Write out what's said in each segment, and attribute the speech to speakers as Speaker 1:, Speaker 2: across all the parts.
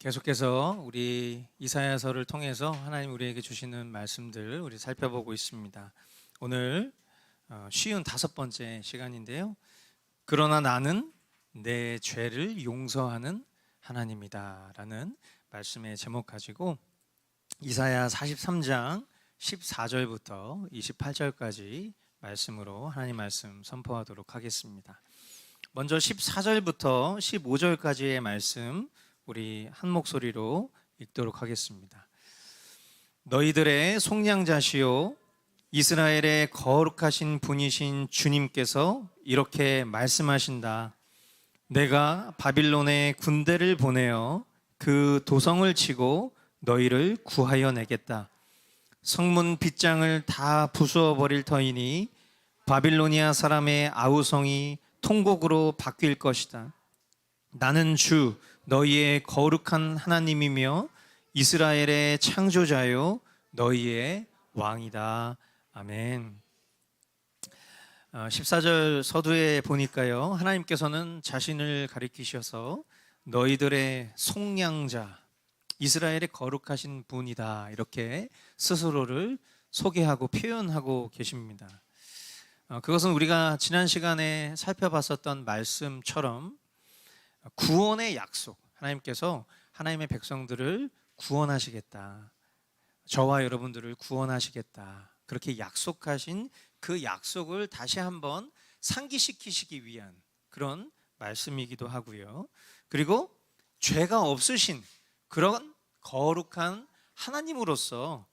Speaker 1: 계속해서 우리 이사야서를 통해서 하나님 우리에게 주시는 말씀들 우리 살펴보고 있습니다. 오늘 쉬운 5번째 시간인데요. 그러나 나는 내 죄를 용서하는 하나님이다 라는 말씀의 제목 가지고 이사야 43장 14절부터 28절까지 말씀으로 하나님 말씀 선포하도록 하겠습니다. 먼저 14절부터 15절까지의 말씀 우리 한 목소리로 읽도록 하겠습니다. 너희들의 속량자시요 이스라엘의 거룩하신 분이신 주님께서 이렇게 말씀하신다. 내가 바빌론에 군대를 보내어 그 도성을 치고 너희를 구하여 내겠다. 성문 빗장을 다 부수어 버릴 터이니 바빌로니아 사람의 아우성이 통곡으로 바뀔 것이다. 나는 주 너희의 거룩한 하나님이며 이스라엘의 창조자요 너희의 왕이다. 아멘. 14절 서두에 보니까요, 하나님께서는 자신을 가리키셔서 너희들의 속량자, 이스라엘의 거룩하신 분이다 이렇게 스스로를 소개하고 표현하고 계십니다. 그것은 우리가 지난 시간에 살펴봤었던 말씀처럼 구원의 약속, 하나님께서 하나님의 백성들을 구원하시겠다, 저와 여러분들을 구원하시겠다 그렇게 약속하신 그 약속을 다시 한번 상기시키시기 위한 그런 말씀이기도 하고요. 그리고 죄가 없으신 그런 거룩한 하나님으로서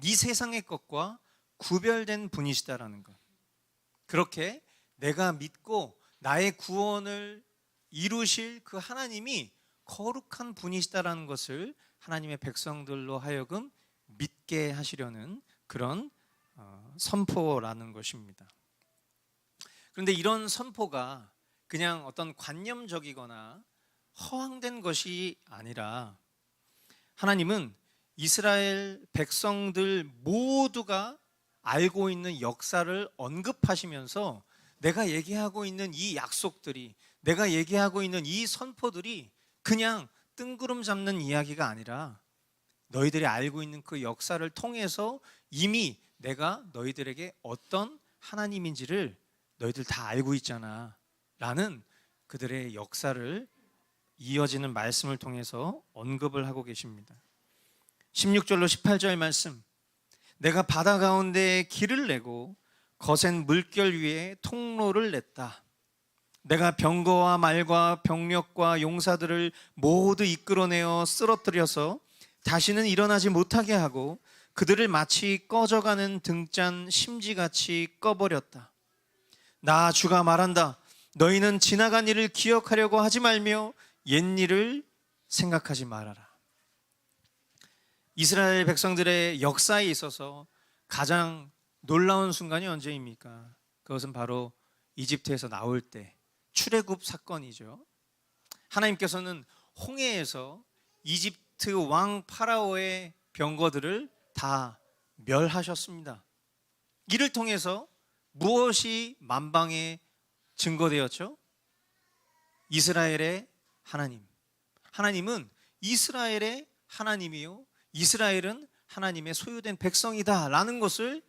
Speaker 1: 이 세상의 것과 구별된 분이시다라는 것, 그렇게 내가 믿고 나의 구원을 이루실 그 하나님이 거룩한 분이시다라는 것을 하나님의 백성들로 하여금 믿게 하시려는 그런 선포라는 것입니다. 그런데 이런 선포가 그냥 어떤 관념적이거나 허황된 것이 아니라 하나님은 이스라엘 백성들 모두가 알고 있는 역사를 언급하시면서 내가 얘기하고 있는 이 약속들이, 내가 얘기하고 있는 이 선포들이 그냥 뜬구름 잡는 이야기가 아니라 너희들이 알고 있는 그 역사를 통해서 이미 내가 너희들에게 어떤 하나님인지를 너희들 다 알고 있잖아 라는 그들의 역사를 이어지는 말씀을 통해서 언급을 하고 계십니다. 16절로 18절 말씀, 내가 바다 가운데 길을 내고 거센 물결 위에 통로를 냈다. 내가 병거와 말과 병력과 용사들을 모두 이끌어내어 쓰러뜨려서 다시는 일어나지 못하게 하고 그들을 마치 꺼져가는 등잔 심지같이 꺼버렸다. 나 주가 말한다. 너희는 지나간 일을 기억하려고 하지 말며 옛일을 생각하지 말아라. 이스라엘 백성들의 역사에 있어서 가장 놀라운 순간이 언제입니까? 그것은 바로 이집트에서 나올 때 출애굽 사건이죠. 하나님께서는 홍해에서 이집트 왕 파라오의 병거들을 다 멸하셨습니다. 이를 통해서 무엇이 만방에 증거되었죠? 이스라엘의 하나님. 하나님은 이스라엘의 하나님이요, 이스라엘은 하나님의 소유된 백성이다 라는 것을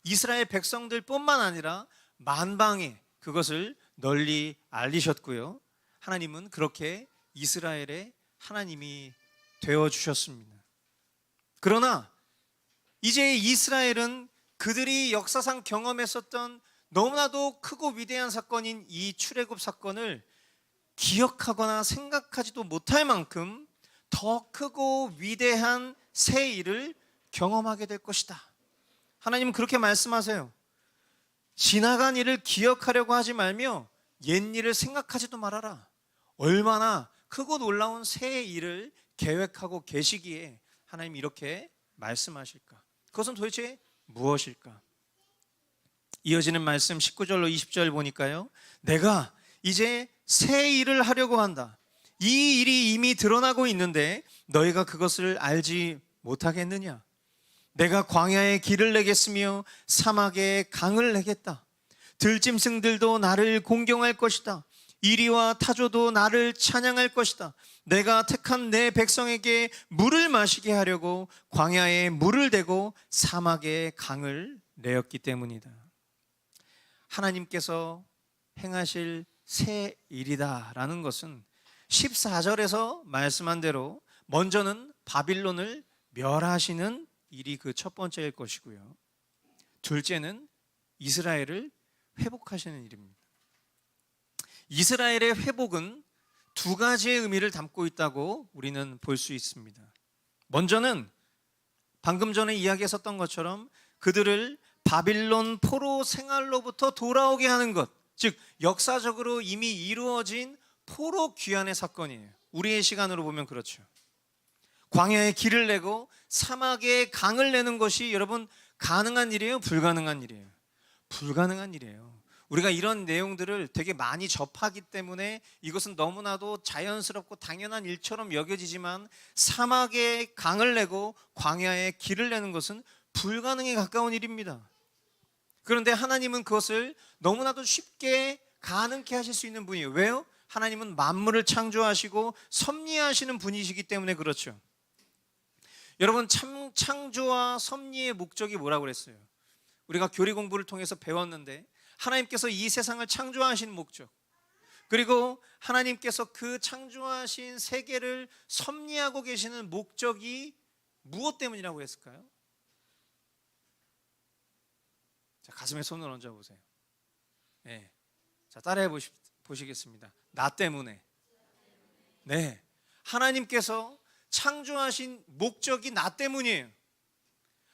Speaker 1: 이스라엘 백성들 뿐만 아니라 만방에 그것을 널리 알리셨고요. 하나님은 그렇게 이스라엘의 하나님이 되어주셨습니다. 그러나 이제 이스라엘은 그들이 역사상 경험했었던 너무나도 크고 위대한 사건인 이 출애굽 사건을 기억하거나 생각하지도 못할 만큼 더 크고 위대한 새 일을 경험하게 될 것이다. 하나님은 그렇게 말씀하세요. 지나간 일을 기억하려고 하지 말며 옛일을 생각하지도 말아라. 얼마나 크고 놀라운 새 일을 계획하고 계시기에 하나님이 이렇게 말씀하실까? 그것은 도대체 무엇일까? 이어지는 말씀 19절로 20절 보니까요, 내가 이제 새 일을 하려고 한다. 이 일이 이미 드러나고 있는데 너희가 그것을 알지 못하겠느냐? 내가 광야에 길을 내겠으며 사막에 강을 내겠다. 들짐승들도 나를 공경할 것이다. 이리와 타조도 나를 찬양할 것이다. 내가 택한 내 백성에게 물을 마시게 하려고 광야에 물을 대고 사막에 강을 내었기 때문이다. 하나님께서 행하실 새 일이다라는 것은 14절에서 말씀한 대로 먼저는 바빌론을 멸하시는 일이 그 첫 번째일 것이고요, 둘째는 이스라엘을 회복하시는 일입니다. 이스라엘의 회복은 두 가지의 의미를 담고 있다고 우리는 볼 수 있습니다. 먼저는 방금 전에 이야기했었던 것처럼 그들을 바빌론 포로 생활로부터 돌아오게 하는 것, 즉 역사적으로 이미 이루어진 포로 귀환의 사건이에요. 우리의 시간으로 보면 그렇죠. 광야에 길을 내고 사막에 강을 내는 것이 여러분 가능한 일이에요? 불가능한 일이에요? 불가능한 일이에요. 우리가 이런 내용들을 되게 많이 접하기 때문에 이것은 너무나도 자연스럽고 당연한 일처럼 여겨지지만 사막에 강을 내고 광야에 길을 내는 것은 불가능에 가까운 일입니다. 그런데 하나님은 그것을 너무나도 쉽게 가능케 하실 수 있는 분이에요. 왜요? 하나님은 만물을 창조하시고 섭리하시는 분이시기 때문에 그렇죠. 여러분, 창조와 섭리의 목적이 뭐라고 그랬어요? 우리가 교리 공부를 통해서 배웠는데 하나님께서 이 세상을 창조하신 목적, 그리고 하나님께서 그 창조하신 세계를 섭리하고 계시는 목적이 무엇 때문이라고 했을까요? 자, 가슴에 손을 얹어보세요. 네. 자, 따라해 보시겠습니다. 나 때문에. 네. 하나님께서 창조하신 목적이 나 때문이에요.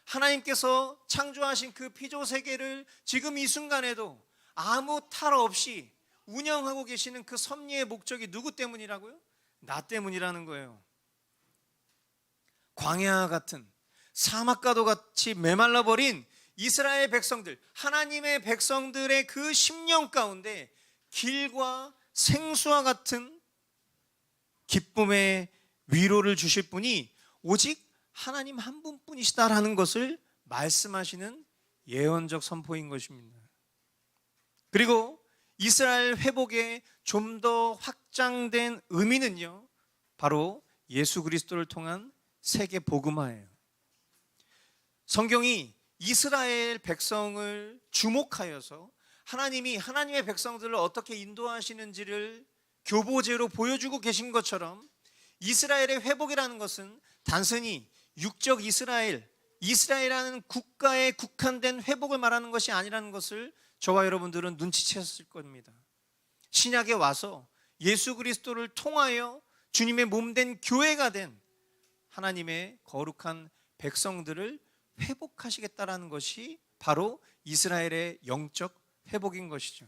Speaker 1: 하나님께서 창조하신 그 피조 세계를 지금 이 순간에도 아무 탈 없이 운영하고 계시는 그 섭리의 목적이 누구 때문이라고요? 나 때문이라는 거예요. 광야 같은 사막과도 같이 메말라버린 이스라엘 백성들, 하나님의 백성들의 그 심령 가운데 길과 생수와 같은 기쁨의 위로를 주실 분이 오직 하나님 한 분뿐이시다라는 것을 말씀하시는 예언적 선포인 것입니다. 그리고 이스라엘 회복의 좀 더 확장된 의미는요, 바로 예수 그리스도를 통한 세계 복음화예요. 성경이 이스라엘 백성을 주목하여서 하나님이 하나님의 백성들을 어떻게 인도하시는지를 교보제로 보여주고 계신 것처럼 이스라엘의 회복이라는 것은 단순히 육적 이스라엘이라는 국가에 국한된 회복을 말하는 것이 아니라는 것을 저와 여러분들은 눈치채셨을 겁니다. 신약에 와서 예수 그리스도를 통하여 주님의 몸된 교회가 된 하나님의 거룩한 백성들을 회복하시겠다라는 것이 바로 이스라엘의 영적 회복인 것이죠.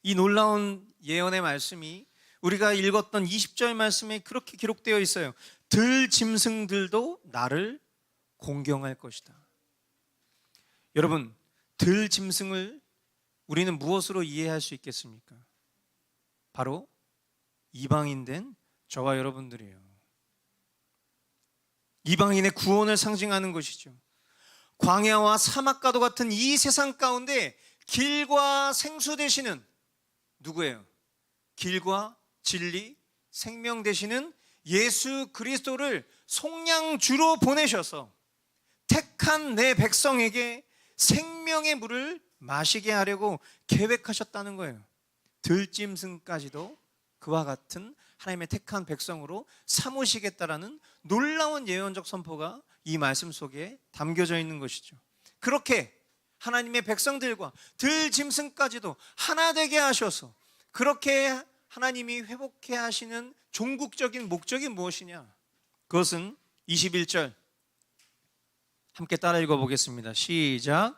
Speaker 1: 이 놀라운 예언의 말씀이 우리가 읽었던 20절 말씀에 그렇게 기록되어 있어요. 들 짐승들도 나를 공경할 것이다. 여러분, 들 짐승을 우리는 무엇으로 이해할 수 있겠습니까? 바로 이방인된 저와 여러분들이에요. 이방인의 구원을 상징하는 것이죠. 광야와 사막과도 같은 이 세상 가운데 길과 생수 되시는 누구예요? 길과 진리, 생명 되시는 예수 그리스도를 속량주로 보내셔서 택한 내 백성에게 생명의 물을 마시게 하려고 계획하셨다는 거예요. 들짐승까지도 그와 같은 하나님의 택한 백성으로 삼으시겠다라는 놀라운 예언적 선포가 이 말씀 속에 담겨져 있는 것이죠. 그렇게 하나님의 백성들과 들짐승까지도 하나 되게 하셔서 그렇게 하나님이 회복해 하시는 종국적인 목적이 무엇이냐? 그것은 21절 함께 따라 읽어보겠습니다. 시작.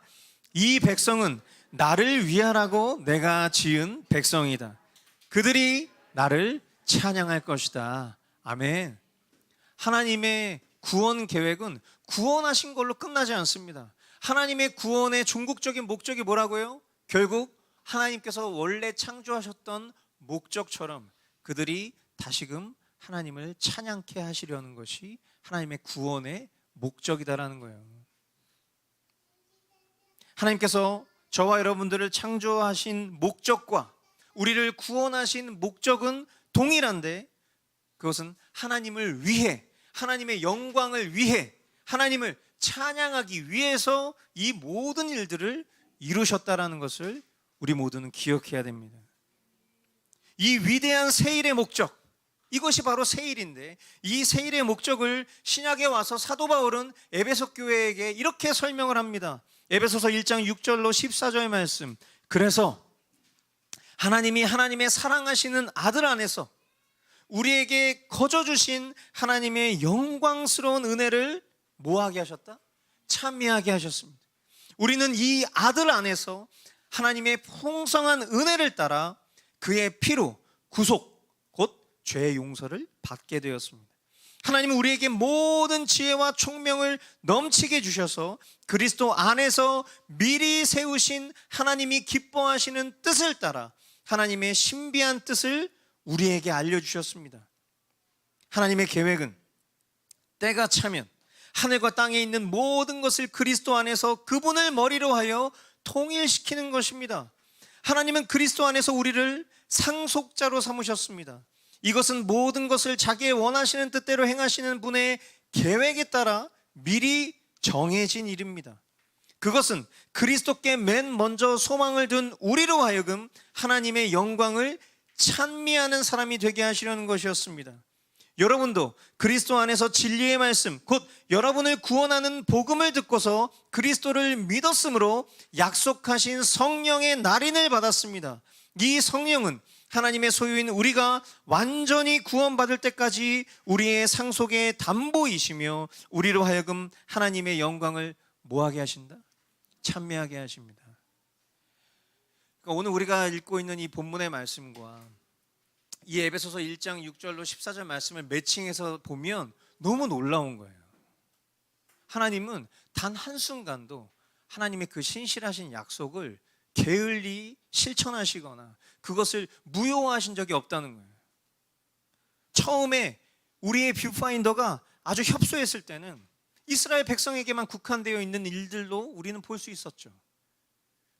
Speaker 1: 이 백성은 나를 위하라고 내가 지은 백성이다. 그들이 나를 찬양할 것이다. 아멘. 하나님의 구원 계획은 구원하신 걸로 끝나지 않습니다. 하나님의 구원의 종국적인 목적이 뭐라고요? 결국 하나님께서 원래 창조하셨던 목적처럼 그들이 다시금 하나님을 찬양케 하시려는 것이 하나님의 구원의 목적이다라는 거예요. 하나님께서 저와 여러분들을 창조하신 목적과 우리를 구원하신 목적은 동일한데 그것은 하나님을 위해, 하나님의 영광을 위해, 하나님을 찬양하기 위해서 이 모든 일들을 이루셨다라는 것을 우리 모두는 기억해야 됩니다. 이 위대한 세일의 목적, 이것이 바로 세일인데 이 세일의 목적을 신약에 와서 사도 바울은 에베소 교회에게 이렇게 설명을 합니다. 에베소서 1장 6절로 14절의 말씀. 그래서 하나님이 하나님의 사랑하시는 아들 안에서 우리에게 거저 주신 하나님의 영광스러운 은혜를 뭐하게 하셨다? 찬미하게 하셨습니다. 우리는 이 아들 안에서 하나님의 풍성한 은혜를 따라 그의 피로 구속, 곧 죄의 용서를 받게 되었습니다. 하나님은 우리에게 모든 지혜와 총명을 넘치게 주셔서 그리스도 안에서 미리 세우신 하나님이 기뻐하시는 뜻을 따라 하나님의 신비한 뜻을 우리에게 알려주셨습니다. 하나님의 계획은 때가 차면 하늘과 땅에 있는 모든 것을 그리스도 안에서 그분을 머리로 하여 통일시키는 것입니다. 하나님은 그리스도 안에서 우리를 상속자로 삼으셨습니다. 이것은 모든 것을 자기의 원하시는 뜻대로 행하시는 분의 계획에 따라 미리 정해진 일입니다. 그것은 그리스도께 맨 먼저 소망을 둔 우리로 하여금 하나님의 영광을 찬미하는 사람이 되게 하시려는 것이었습니다. 여러분도 그리스도 안에서 진리의 말씀, 곧 여러분을 구원하는 복음을 듣고서 그리스도를 믿었으므로 약속하신 성령의 날인을 받았습니다. 이 성령은 하나님의 소유인 우리가 완전히 구원받을 때까지 우리의 상속의 담보이시며 우리로 하여금 하나님의 영광을 뭐하게 하신다? 찬미하게 하십니다. 그러니까 오늘 우리가 읽고 있는 이 본문의 말씀과 이 에베소서 1장 6절로 14절 말씀을 매칭해서 보면 너무 놀라운 거예요. 하나님은 단 한순간도 하나님의 그 신실하신 약속을 게을리 실천하시거나 그것을 무효화하신 적이 없다는 거예요. 처음에 우리의 뷰파인더가 아주 협소했을 때는 이스라엘 백성에게만 국한되어 있는 일들로 우리는 볼 수 있었죠.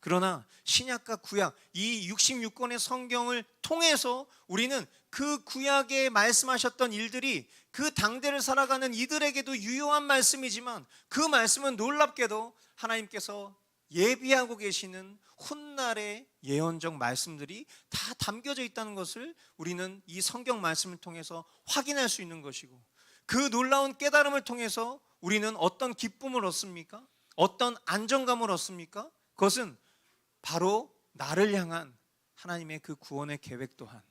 Speaker 1: 그러나 신약과 구약 이 66권의 성경을 통해서 우리는 그 구약에 말씀하셨던 일들이 그 당대를 살아가는 이들에게도 유효한 말씀이지만 그 말씀은 놀랍게도 하나님께서 예비하고 계시는 훗날의 예언적 말씀들이 다 담겨져 있다는 것을 우리는 이 성경 말씀을 통해서 확인할 수 있는 것이고, 그 놀라운 깨달음을 통해서 우리는 어떤 기쁨을 얻습니까? 어떤 안정감을 얻습니까? 그것은 바로 나를 향한 하나님의 그 구원의 계획 또한,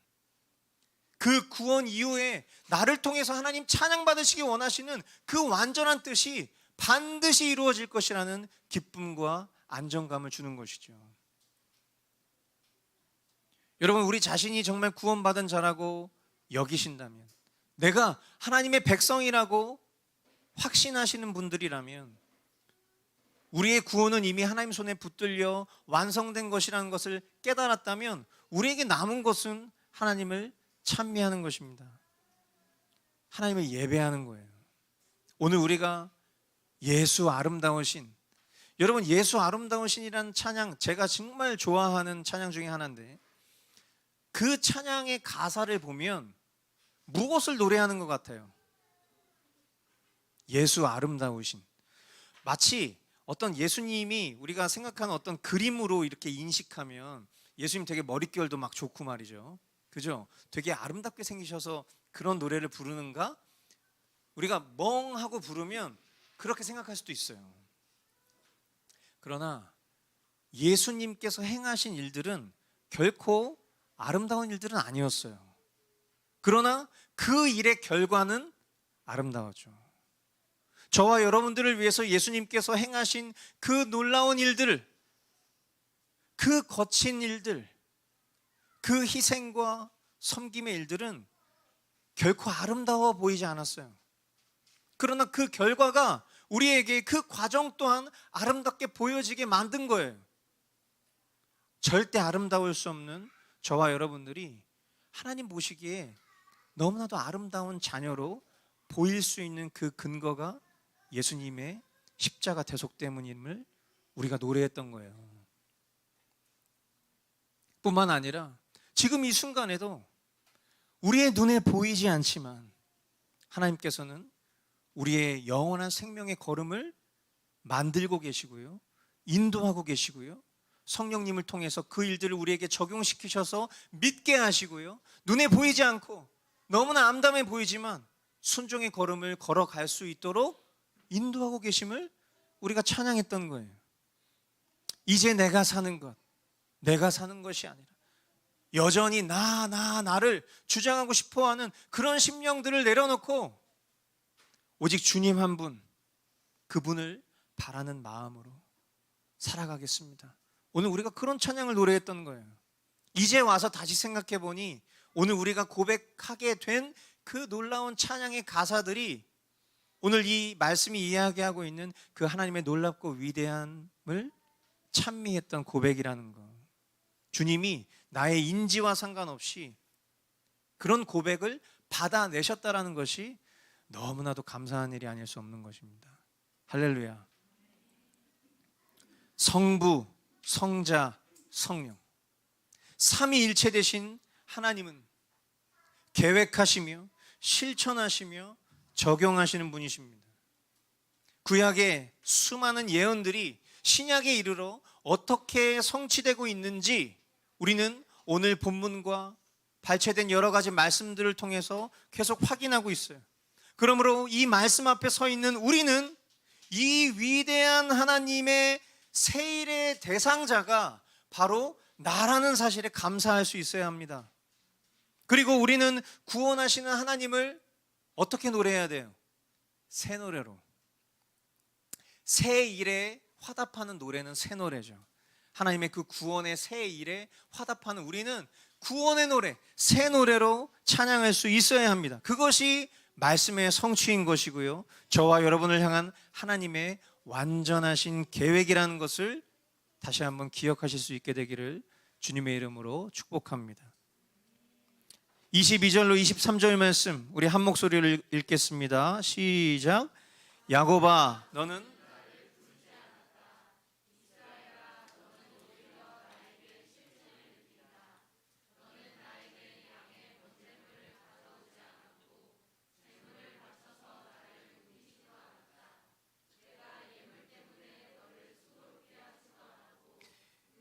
Speaker 1: 그 구원 이후에 나를 통해서 하나님 찬양받으시기 원하시는 그 완전한 뜻이 반드시 이루어질 것이라는 기쁨과 안정감을 주는 것이죠. 여러분, 우리 자신이 정말 구원받은 자라고 여기신다면, 내가 하나님의 백성이라고 확신하시는 분들이라면, 우리의 구원은 이미 하나님 손에 붙들려 완성된 것이라는 것을 깨달았다면 우리에게 남은 것은 하나님을 찬미하는 것입니다. 하나님을 예배하는 거예요. 오늘 우리가 예수 아름다우신, 여러분, 예수 아름다우신이라는 찬양, 제가 정말 좋아하는 찬양 중에 하나인데, 그 찬양의 가사를 보면 무엇을 노래하는 것 같아요? 예수 아름다우신. 마치 어떤 예수님이 우리가 생각하는 어떤 그림으로 이렇게 인식하면 예수님 되게 머릿결도 막 좋고 말이죠. 그죠? 되게 아름답게 생기셔서 그런 노래를 부르는가? 우리가 멍하고 부르면 그렇게 생각할 수도 있어요. 그러나 예수님께서 행하신 일들은 결코 아름다운 일들은 아니었어요. 그러나 그 일의 결과는 아름다웠죠. 저와 여러분들을 위해서 예수님께서 행하신 그 놀라운 일들, 그 거친 일들, 그 희생과 섬김의 일들은 결코 아름다워 보이지 않았어요. 그러나 그 결과가 우리에게 그 과정 또한 아름답게 보여지게 만든 거예요. 절대 아름다울 수 없는 저와 여러분들이 하나님 보시기에 너무나도 아름다운 자녀로 보일 수 있는 그 근거가 예수님의 십자가 대속 때문임을 우리가 노래했던 거예요. 뿐만 아니라 지금 이 순간에도 우리의 눈에 보이지 않지만 하나님께서는 우리의 영원한 생명의 걸음을 만들고 계시고요, 인도하고 계시고요, 성령님을 통해서 그 일들을 우리에게 적용시키셔서 믿게 하시고요, 눈에 보이지 않고 너무나 암담해 보이지만 순종의 걸음을 걸어갈 수 있도록 인도하고 계심을 우리가 찬양했던 거예요. 이제 내가 사는 것이 아니라 여전히 나를 주장하고 싶어하는 그런 심령들을 내려놓고 오직 주님 한 분, 그분을 바라는 마음으로 살아가겠습니다. 오늘 우리가 그런 찬양을 노래했던 거예요. 이제 와서 다시 생각해 보니 오늘 우리가 고백하게 된 그 놀라운 찬양의 가사들이 오늘 이 말씀이 이야기하고 있는 그 하나님의 놀랍고 위대함을 찬미했던 고백이라는 것. 주님이 나의 인지와 상관없이 그런 고백을 받아내셨다라는 것이 너무나도 감사한 일이 아닐 수 없는 것입니다. 할렐루야. 성부, 성자, 성령, 삼위일체 되신 하나님은 계획하시며 실천하시며 적용하시는 분이십니다. 구약의 수많은 예언들이 신약에 이르러 어떻게 성취되고 있는지 우리는 오늘 본문과 발췌된 여러 가지 말씀들을 통해서 계속 확인하고 있어요. 그러므로 이 말씀 앞에 서 있는 우리는 이 위대한 하나님의 세일의 대상자가 바로 나라는 사실에 감사할 수 있어야 합니다. 그리고 우리는 구원하시는 하나님을 어떻게 노래해야 돼요? 새 노래로. 새 일에 화답하는 노래는 새 노래죠. 하나님의 그 구원의 새 일에 화답하는 우리는 구원의 노래, 새 노래로 찬양할 수 있어야 합니다. 그것이 말씀의 성취인 것이고요, 저와 여러분을 향한 하나님의 완전하신 계획이라는 것을 다시 한번 기억하실 수 있게 되기를 주님의 이름으로 축복합니다. 22절로 23절 말씀 우리 한 목소리를 읽겠습니다. 시작. 야곱아 너는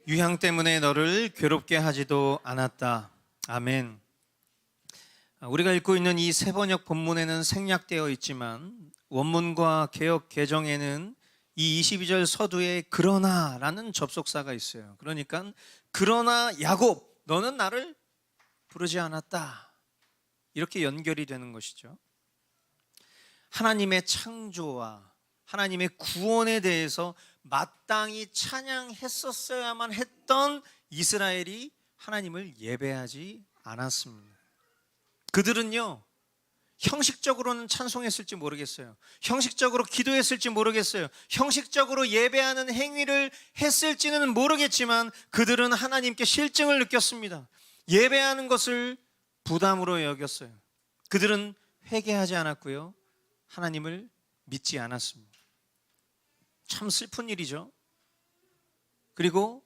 Speaker 1: 유향 때문에 너를 괴롭게 하지도 않았다. 아멘. 우리가 읽고 있는 이 세 번역 본문에는 생략되어 있지만 원문과 개역 개정에는 이 22절 서두에 그러나라는 접속사가 있어요. 그러니까 그러나 야곱 너는 나를 부르지 않았다, 이렇게 연결이 되는 것이죠. 하나님의 창조와 하나님의 구원에 대해서 마땅히 찬양했었어야만 했던 이스라엘이 하나님을 예배하지 않았습니다. 그들은요, 형식적으로는 찬송했을지 모르겠어요. 형식적으로 기도했을지 모르겠어요. 형식적으로 예배하는 행위를 했을지는 모르겠지만 그들은 하나님께 실증을 느꼈습니다. 예배하는 것을 부담으로 여겼어요. 그들은 회개하지 않았고요, 하나님을 믿지 않았습니다. 참 슬픈 일이죠. 그리고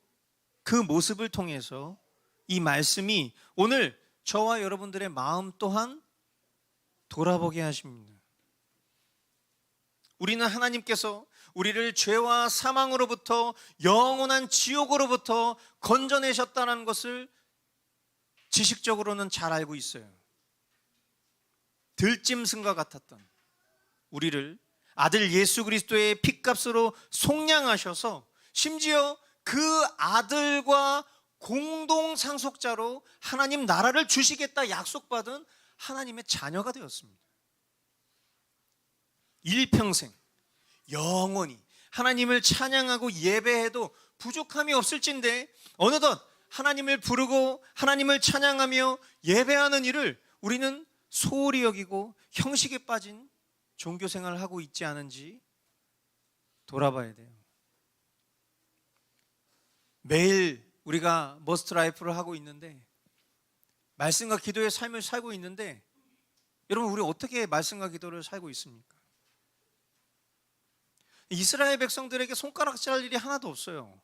Speaker 1: 그 모습을 통해서 이 말씀이 오늘 저와 여러분들의 마음 또한 돌아보게 하십니다. 우리는 하나님께서 우리를 죄와 사망으로부터 영원한 지옥으로부터 건져내셨다는 것을 지식적으로는 잘 알고 있어요. 들짐승과 같았던 우리를 아들 예수 그리스도의 핏값으로 속량하셔서 심지어 그 아들과 공동 상속자로 하나님 나라를 주시겠다 약속받은 하나님의 자녀가 되었습니다. 일평생 영원히 하나님을 찬양하고 예배해도 부족함이 없을진데 어느덧 하나님을 부르고 하나님을 찬양하며 예배하는 일을 우리는 소홀히 여기고 형식에 빠진 종교 생활을 하고 있지 않은지 돌아봐야 돼요. 매일 우리가 머스트 라이프를 하고 있는데, 말씀과 기도의 삶을 살고 있는데, 여러분 우리 어떻게 말씀과 기도를 살고 있습니까? 이스라엘 백성들에게 손가락질 일이 하나도 없어요.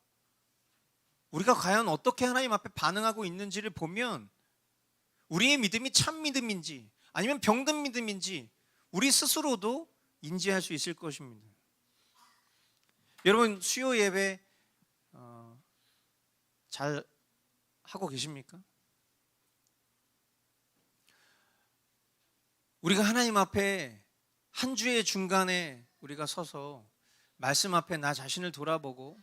Speaker 1: 우리가 과연 어떻게 하나님 앞에 반응하고 있는지를 보면 우리의 믿음이 참 믿음인지 아니면 병든 믿음인지 우리 스스로도 인지할 수 있을 것입니다. 여러분, 수요 예배 잘 하고 계십니까? 우리가 하나님 앞에 한 주의 중간에 우리가 서서 말씀 앞에 나 자신을 돌아보고,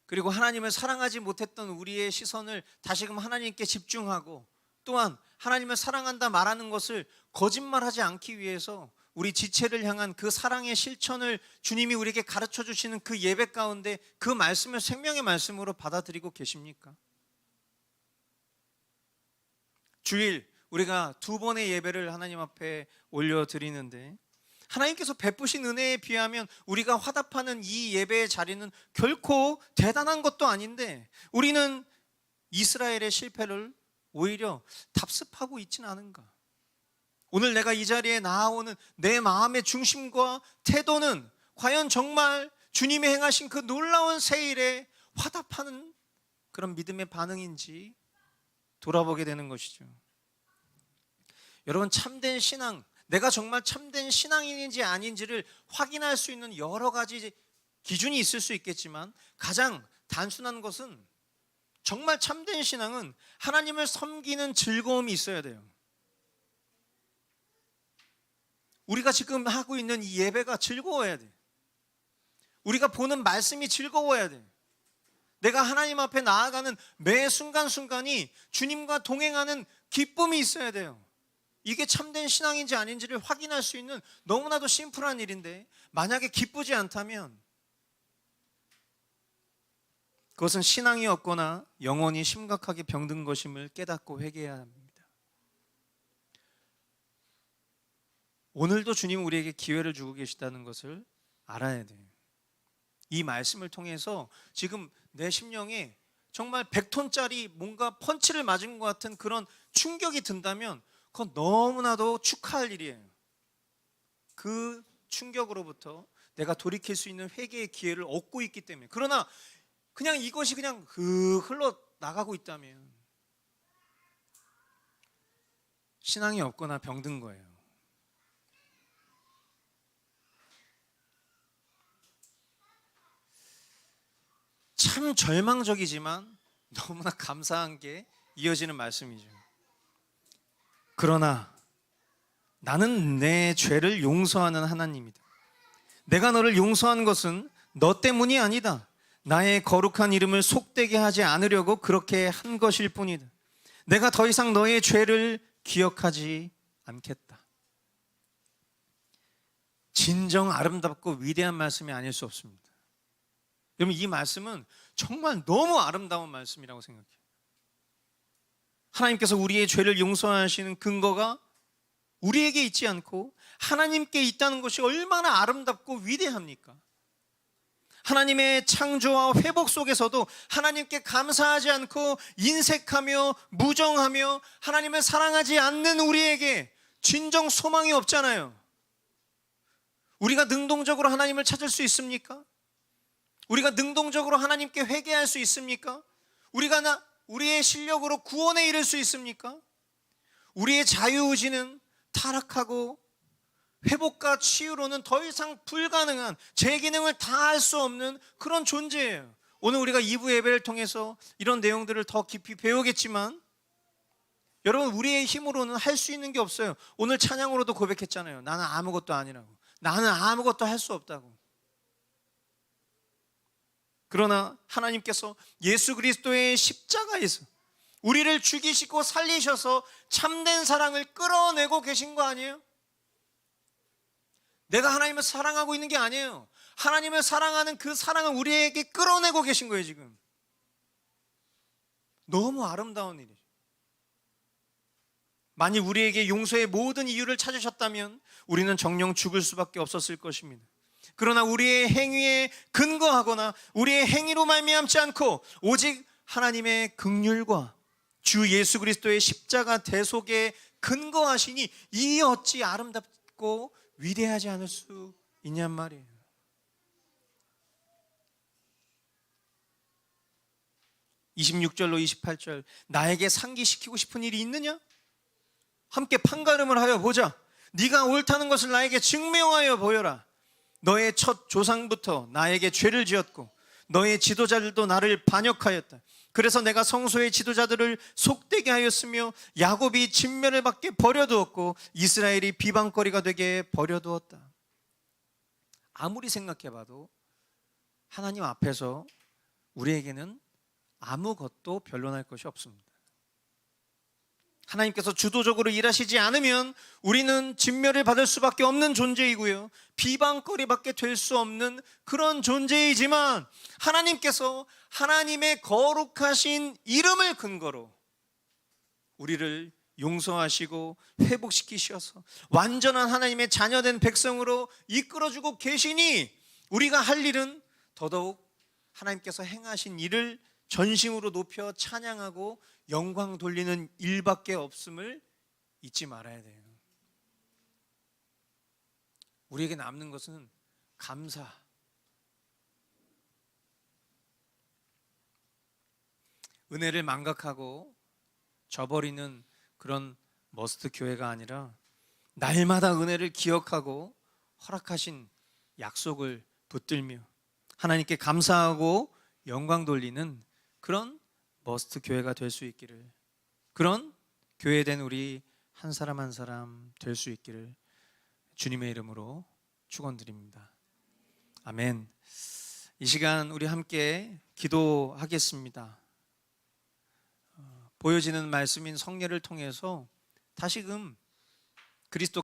Speaker 1: 그리고 하나님을 사랑하지 못했던 우리의 시선을 다시금 하나님께 집중하고, 또한 하나님을 사랑한다 말하는 것을 거짓말하지 않기 위해서 우리 지체를 향한 그 사랑의 실천을 주님이 우리에게 가르쳐 주시는 그 예배 가운데 그 말씀을 생명의 말씀으로 받아들이고 계십니까? 주일 우리가 2번의 예배를 하나님 앞에 올려드리는데, 하나님께서 베푸신 은혜에 비하면 우리가 화답하는 이 예배의 자리는 결코 대단한 것도 아닌데, 우리는 이스라엘의 실패를 오히려 답습하고 있지는 않은가? 오늘 내가 이 자리에 나아오는 내 마음의 중심과 태도는 과연 정말 주님이 행하신 그 놀라운 새 일에 화답하는 그런 믿음의 반응인지 돌아보게 되는 것이죠. 여러분, 참된 신앙, 내가 정말 참된 신앙인인지 아닌지를 확인할 수 있는 여러 가지 기준이 있을 수 있겠지만, 가장 단순한 것은, 정말 참된 신앙은 하나님을 섬기는 즐거움이 있어야 돼요. 우리가 지금 하고 있는 이 예배가 즐거워야 돼. 우리가 보는 말씀이 즐거워야 돼. 내가 하나님 앞에 나아가는 매 순간순간이 주님과 동행하는 기쁨이 있어야 돼요. 이게 참된 신앙인지 아닌지를 확인할 수 있는 너무나도 심플한 일인데, 만약에 기쁘지 않다면 그것은 신앙이 없거나 영혼이 심각하게 병든 것임을 깨닫고 회개해야 합니다. 오늘도 주님은 우리에게 기회를 주고 계시다는 것을 알아야 돼요. 이 말씀을 통해서 지금 내 심령에 정말 100톤짜리 뭔가 펀치를 맞은 것 같은 그런 충격이 든다면 그건 너무나도 축하할 일이에요. 그 충격으로부터 내가 돌이킬 수 있는 회개의 기회를 얻고 있기 때문에. 그러나 그냥 이것이 그냥 흘러나가고 있다면 신앙이 없거나 병든 거예요. 참 절망적이지만 너무나 감사한 게 이어지는 말씀이죠. 그러나 나는 내 죄를 용서하는 하나님이다. 내가 너를 용서한 것은 너 때문이 아니다. 나의 거룩한 이름을 속되게 하지 않으려고 그렇게 한 것일 뿐이다. 내가 더 이상 너의 죄를 기억하지 않겠다. 진정 아름답고 위대한 말씀이 아닐 수 없습니다. 여러분, 이 말씀은 정말 너무 아름다운 말씀이라고 생각해요. 하나님께서 우리의 죄를 용서하시는 근거가 우리에게 있지 않고 하나님께 있다는 것이 얼마나 아름답고 위대합니까? 하나님의 창조와 회복 속에서도 하나님께 감사하지 않고 인색하며 무정하며 하나님을 사랑하지 않는 우리에게 진정 소망이 없잖아요. 우리가 능동적으로 하나님을 찾을 수 있습니까? 우리가 능동적으로 하나님께 회개할 수 있습니까? 우리의 실력으로 구원에 이를 수 있습니까? 우리의 자유의지는 타락하고 회복과 치유로는 더 이상 불가능한, 제 기능을 다할 수 없는 그런 존재예요. 오늘 우리가 2부 예배를 통해서 이런 내용들을 더 깊이 배우겠지만, 여러분, 우리의 힘으로는 할 수 있는 게 없어요. 오늘 찬양으로도 고백했잖아요. 나는 아무것도 아니라고. 나는 아무것도 할 수 없다고. 그러나 하나님께서 예수 그리스도의 십자가에서 우리를 죽이시고 살리셔서 참된 사랑을 끌어내고 계신 거 아니에요? 내가 하나님을 사랑하고 있는 게 아니에요. 하나님을 사랑하는 그 사랑을 우리에게 끌어내고 계신 거예요, 지금. 너무 아름다운 일이죠. 만일 우리에게 용서의 모든 이유를 찾으셨다면 우리는 정녕 죽을 수밖에 없었을 것입니다. 그러나 우리의 행위에 근거하거나 우리의 행위로 말미암지 않고 오직 하나님의 긍휼과 주 예수 그리스도의 십자가 대속에 근거하시니 이 어찌 아름답고 위대하지 않을 수 있냔 말이에요. (26절로 28절) 나에게 상기시키고 싶은 일이 있느냐? 함께 판가름을 하여 보자. 네가 옳다는 것을 나에게 증명하여 보여라. 너의 첫 조상부터 나에게 죄를 지었고 너의 지도자들도 나를 반역하였다. 그래서 내가 성소의 지도자들을 속되게 하였으며 야곱이 진멸을 받게 버려두었고 이스라엘이 비방거리가 되게 버려두었다. 아무리 생각해봐도 하나님 앞에서 우리에게는 아무것도 변론할 것이 없습니다. 하나님께서 주도적으로 일하시지 않으면 우리는 진멸을 받을 수밖에 없는 존재이고요, 비방거리밖에 될 수 없는 그런 존재이지만 하나님께서 하나님의 거룩하신 이름을 근거로 우리를 용서하시고 회복시키셔서 완전한 하나님의 자녀된 백성으로 이끌어주고 계시니 우리가 할 일은 더더욱 하나님께서 행하신 일을 전심으로 높여 찬양하고 영광 돌리는 일밖에 없음을 잊지 말아야 돼요. 우리에게 남는 것은 감사. 은혜를 망각하고 저버리는 그런 머스트 교회가 아니라 날마다 은혜를 기억하고 허락하신 약속을 붙들며 하나님께 감사하고 영광 돌리는 그런 머스트 교회가 될 수 있기를, 그런 교회된 우리 한 사람 한 사람 될 수 있기를 주님의 이름으로 축원드립니다. 아멘. 이 시간 우리 함께 기도하겠습니다. 보여지는 말씀인 성례를 통해서 다시금 그리스도